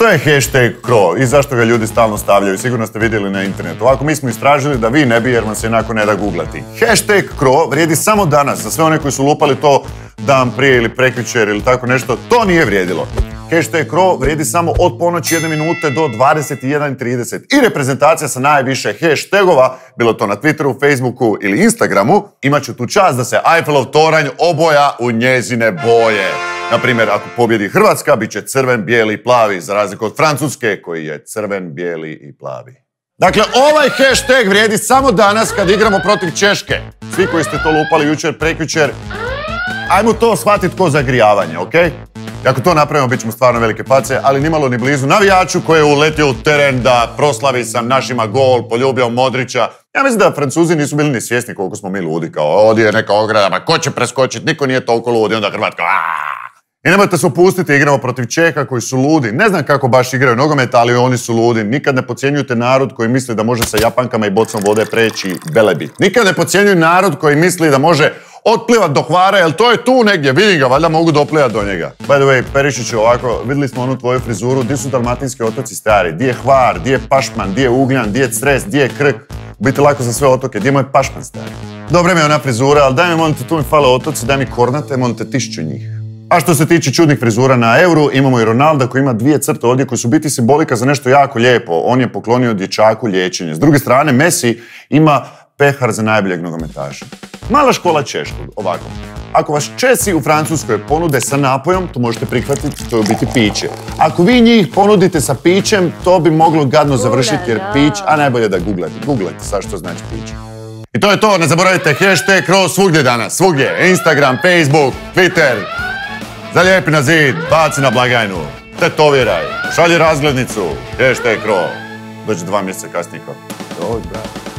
Što je hashtag Cro i zašto ga ljudi stalno stavljaju? Sigurno ste vidjeli na internetu. Ovako mi smo istražili da vi ne bi jer vam se jednako ne da googlati. Hashtag Cro vrijedi samo danas za sve one koji su lupali to dan prije ili prekjučer ili tako nešto. To nije vrijedilo. Hashtag Cro vrijedi samo od ponoći 1 minute do 21:30 i reprezentacija sa najviše hashtagova, bilo to na Twitteru, Facebooku ili Instagramu, imat će tu čast da se Eiffelov toranj oboja u njezine boje. Naprimjer, ako pobjedi Hrvatska, bit će crven, bijeli i plavi, za razliku od Francuske, koji je crven, bijeli i plavi. Dakle, ovaj hashtag vrijedi samo danas kad igramo protiv Češke. Svi koji ste to lupali jučer, prekjučer, ajmo to shvatiti ko zagrijavanje, okej? I ako to napravimo, bit ćemo stvarno velike face, ali nimalo ni blizu navijaču koji je uletio u teren da proslavi sam našima gol, poljubio Modrića. Ja mislim da Francuzi nisu bili ni svjesni koliko smo mi ludi, kao ovdje je neka ograda, pa ko će preskočiti, niko nije toliko ludi, onda Hrvatska I nemojte se opustiti, igramo protiv Čeha koji su ludi. Ne znam kako baš igraju nogomet, ali oni su ludi. Nikad ne podcjenjujte narod koji misli da može sa Japankama i bocom vode preći Velebit. Nikad ne podcjenjuj narod koji misli da može otplivat do Hvara, jer to je tu negdje, vidim ga, valjda mogu doplivat do njega. By the way, Perišiću, ovako, vidjeli smo onu tvoju frizuru, di su dalmatinski otoci stari, di je Hvar, di je Pašman, di je Ugljan, di je Cres, di je Krk. Biti lako za sve otoke, di je moj Pašman stari. Dobre mi je ona frizura, ali daj mi, molim te, tu mi fale otoci, daj mi Kornate, molim te, 1000 njih. A što se tiče čudnih frizura na Euru, imamo i Ronalda koji ima 2 crte ovdje koji su biti simbolika za nešto jako lijepo. On je poklonio dječaku liječenje. S druge strane, Messi ima pehar za najboljeg nogometaša. Mala škola češkog, ovako. Ako vas Česi u Francuskoj ponude sa napojom, to možete prihvatiti, to je u biti piće. Ako vi njih ponudite sa pićem, to bi moglo gadno završiti jer pić, a najbolje da googlate sad što znači piće. I to je to, ne zaboravite hashtag Cro svugdje danas, svugdje. Instagram, Facebook, Twitter. Zalijepi na zid, baci na blagajnu, tetoviraj, šalji razglednicu, hashtag Cro. Dođe 2 mjeseca kasnije kao, brate.